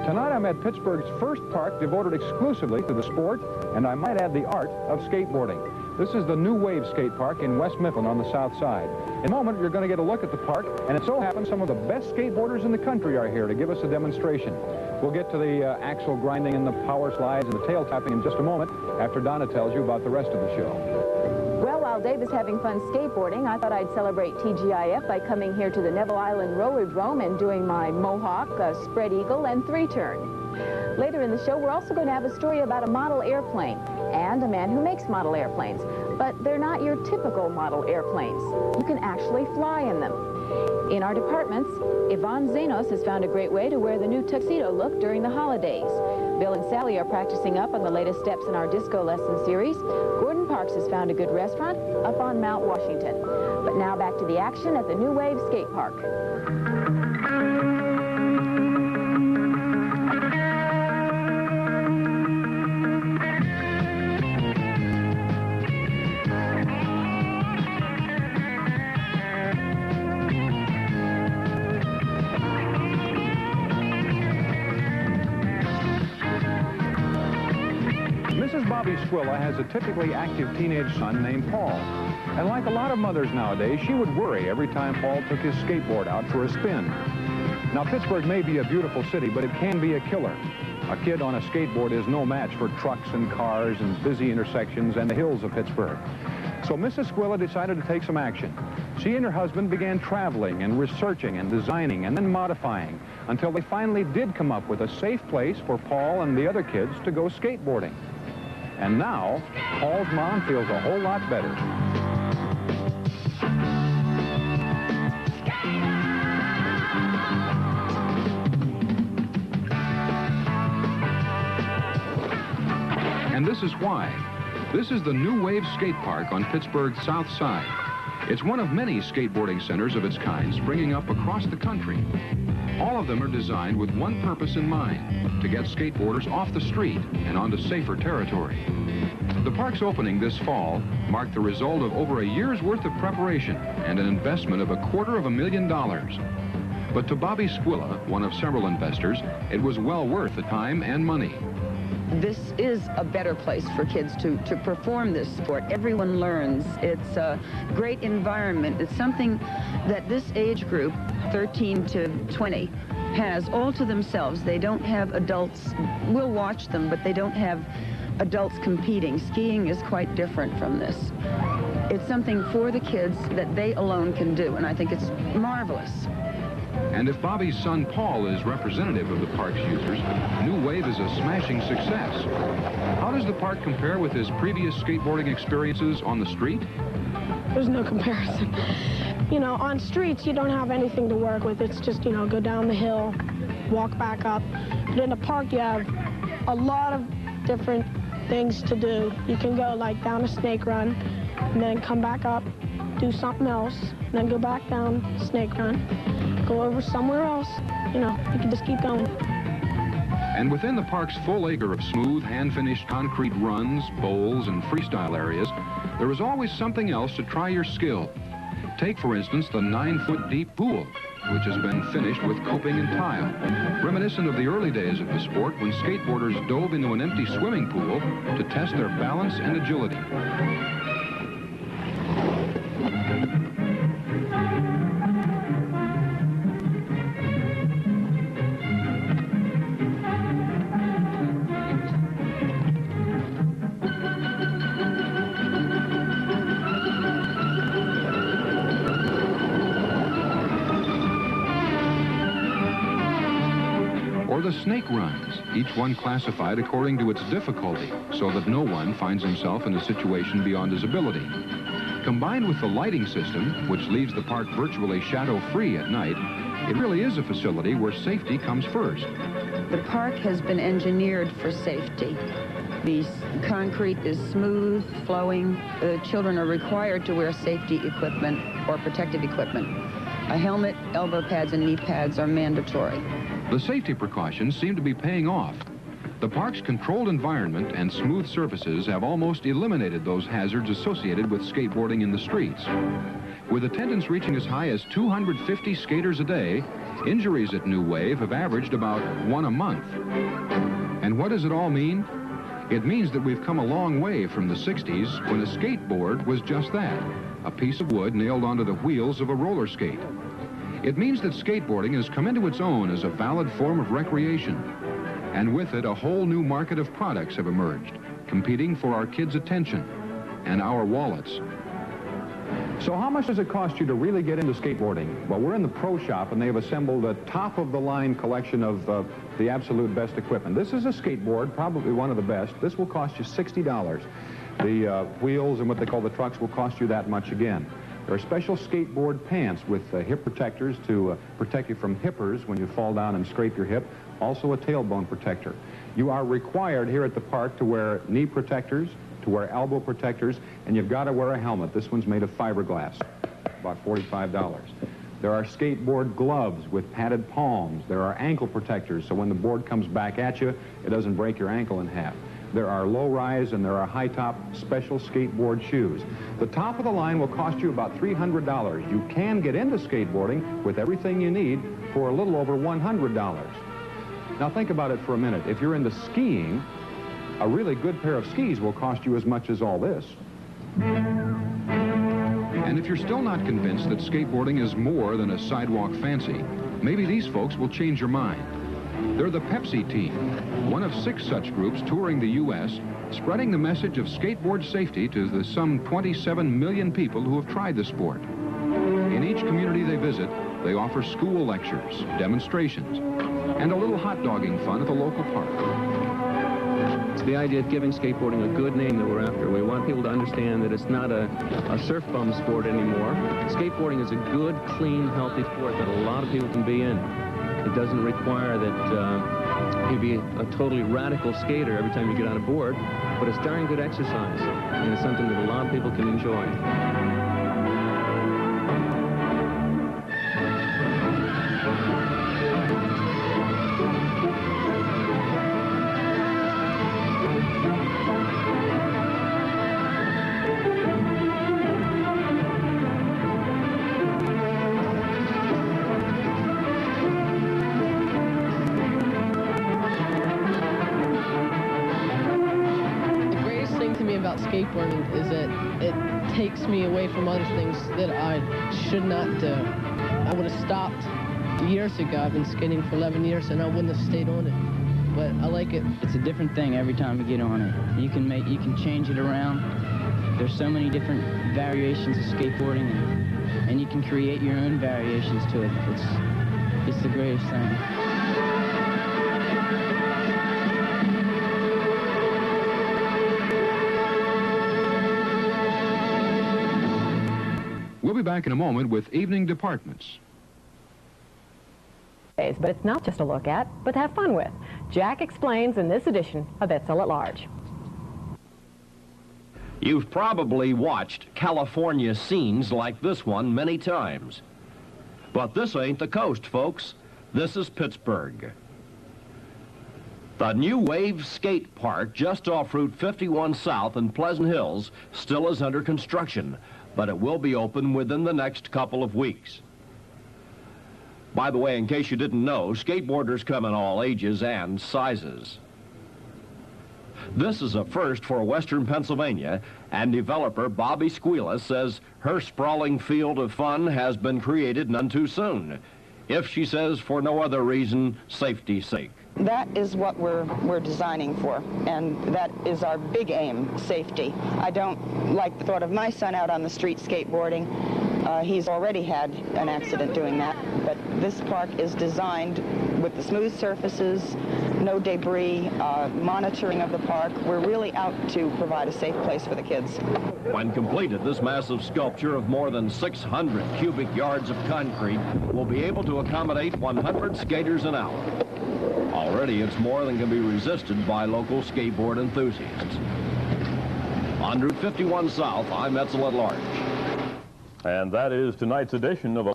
Tonight I'm at Pittsburgh's first park devoted exclusively to the sport, and I might add the art, of skateboarding. This is the new Wave Skatepark in West Mifflin on the south side. In a moment, you're going to get a look at the park, and it so happens some of the best skateboarders in the country are here to give us a demonstration. We'll get to the axle grinding and the power slides and the tail tapping in just a moment after Donna tells you about the rest of the show. Well, while Dave is having fun skateboarding, I thought I'd celebrate TGIF by coming here to the Neville Island Rollerdrome and doing my mohawk, spread eagle, and three-turn. Later in the show, we're also going to have a story about a model airplane and a man who makes model airplanes. But they're not your typical model airplanes. You can actually fly in them. In our departments, Yvonne Zanos has found a great way to wear the new tuxedo look during the holidays. Bill and Sally are practicing up on the latest steps in our disco lesson series. Gordon Parks has found a good restaurant up on Mount Washington. But now back to the action at the new Wave Skatepark. Mrs. Bobby Squilla has a typically active teenage son named Paul. And like a lot of mothers nowadays, she would worry every time Paul took his skateboard out for a spin. Now, Pittsburgh may be a beautiful city, but it can be a killer. A kid on a skateboard is no match for trucks and cars and busy intersections and the hills of Pittsburgh. So Mrs. Squilla decided to take some action. She and her husband began traveling and researching and designing and then modifying until they finally did come up with a safe place for Paul and the other kids to go skateboarding. And now, Paul's mom feels a whole lot better. And this is why. This is the new Wave Skatepark on Pittsburgh's south side. It's one of many skateboarding centers of its kind springing up across the country. All of them are designed with one purpose in mind, to get skateboarders off the street and onto safer territory. The park's opening this fall marked the result of over a year's worth of preparation and an investment of $250,000. But to Bobby Squilla, one of several investors, it was well worth the time and money. This is a better place for kids to perform this sport. Everyone learns. It's a great environment. It's something that this age group, 13 to 20, has all to themselves. They don't have adults. We'll watch them, but they don't have adults competing. Skiing is quite different from this. It's something for the kids that they alone can do, and I think it's marvelous. And if Bobby's son Paul is representative of the park's users, New Wave is a smashing success. How does the park compare with his previous skateboarding experiences on the street? There's no comparison. You know, on streets, you don't have anything to work with. It's just, you know, go down the hill, walk back up. But in the park, you have a lot of different things to do. You can go, like, down a snake run, and then come back up, do something else, and then go back down, snake run, go over somewhere else. You know, you can just keep going. And within the park's full acre of smooth, hand-finished concrete runs, bowls, and freestyle areas, there is always something else to try your skill. Take, for instance, the 9-foot-deep pool, which has been finished with coping and tile, reminiscent of the early days of the sport when skateboarders dove into an empty swimming pool to test their balance and agility. Or the snake runs, each one classified according to its difficulty, so that no one finds himself in a situation beyond his ability. Combined with the lighting system, which leaves the park virtually shadow-free at night, it really is a facility where safety comes first. The park has been engineered for safety. The concrete is smooth, flowing. The children are required to wear safety equipment or protective equipment. A helmet, elbow pads, and knee pads are mandatory. The safety precautions seem to be paying off. The park's controlled environment and smooth surfaces have almost eliminated those hazards associated with skateboarding in the streets. With attendance reaching as high as 250 skaters a day, injuries at New Wave have averaged about 1 a month. And what does it all mean? It means that we've come a long way from the 60s when a skateboard was just that, a piece of wood nailed onto the wheels of a roller skate. It means that skateboarding has come into its own as a valid form of recreation. And with it, a whole new market of products have emerged, competing for our kids' attention and our wallets. So how much does it cost you to really get into skateboarding? Well, we're in the pro shop, and they've assembled a top-of-the-line collection of the absolute best equipment. This is a skateboard, probably one of the best. This will cost you $60. The wheels and what they call the trucks will cost you that much again. There are special skateboard pants with hip protectors to protect you from hippers when you fall down and scrape your hip. Also a tailbone protector. You are required here at the park to wear knee protectors, to wear elbow protectors, and you've got to wear a helmet. This one's made of fiberglass, about $45. There are skateboard gloves with padded palms. There are ankle protectors, so when the board comes back at you, it doesn't break your ankle in half. There are low-rise and there are high-top special skateboard shoes. The top of the line will cost you about $300. You can get into skateboarding with everything you need for a little over $100. Now think about it for a minute. If you're into skiing, a really good pair of skis will cost you as much as all this. And if you're still not convinced that skateboarding is more than a sidewalk fancy, maybe these folks will change your mind. They're the Pepsi team, one of 6 such groups touring the U.S., spreading the message of skateboard safety to the some 27 million people who have tried the sport. In each community they visit, they offer school lectures, demonstrations, and a little hot dogging fun at the local park. It's the idea of giving skateboarding a good name that we're after. We want people to understand that it's not a surf bum sport anymore. Skateboarding is a good, clean, healthy sport that a lot of people can be in. It doesn't require that you be a totally radical skater every time you get on a board, but it's darn good exercise, and it's something that a lot of people can enjoy. About skateboarding is that it takes me away from other things that I should not do. I would have stopped years ago. I've been skating for 11 years and I wouldn't have stayed on it, but I like it. It's a different thing every time you get on it. You can change it around. There's so many different variations of skateboarding, and you can create your own variations to it. It's the greatest thing. We'll be back in a moment with Evening Departments. But it's not just to look at, but to have fun with. Jack explains in this edition of Edsel at Large. You've probably watched California scenes like this one many times. But this ain't the coast, folks. This is Pittsburgh. The new Wave Skatepark just off Route 51 South in Pleasant Hills still is under construction, but it will be open within the next couple of weeks. By the way, in case you didn't know, skateboarders come in all ages and sizes. This is a first for Western Pennsylvania, and developer Bobby Squealis says her sprawling field of fun has been created none too soon, if she says for no other reason, safety's sake. That is what we're designing for, and that is our big aim, safety. I don't like the thought of my son out on the street skateboarding. He's already had an accident doing that, but this park is designed with the smooth surfaces, no debris, monitoring of the park. We're really out to provide a safe place for the kids. When completed, this massive sculpture of more than 600 cubic yards of concrete will be able to accommodate 100 skaters an hour. Already, it's more than can be resisted by local skateboard enthusiasts. On Route 51 South, I'm Edsel at Large. And that is tonight's edition of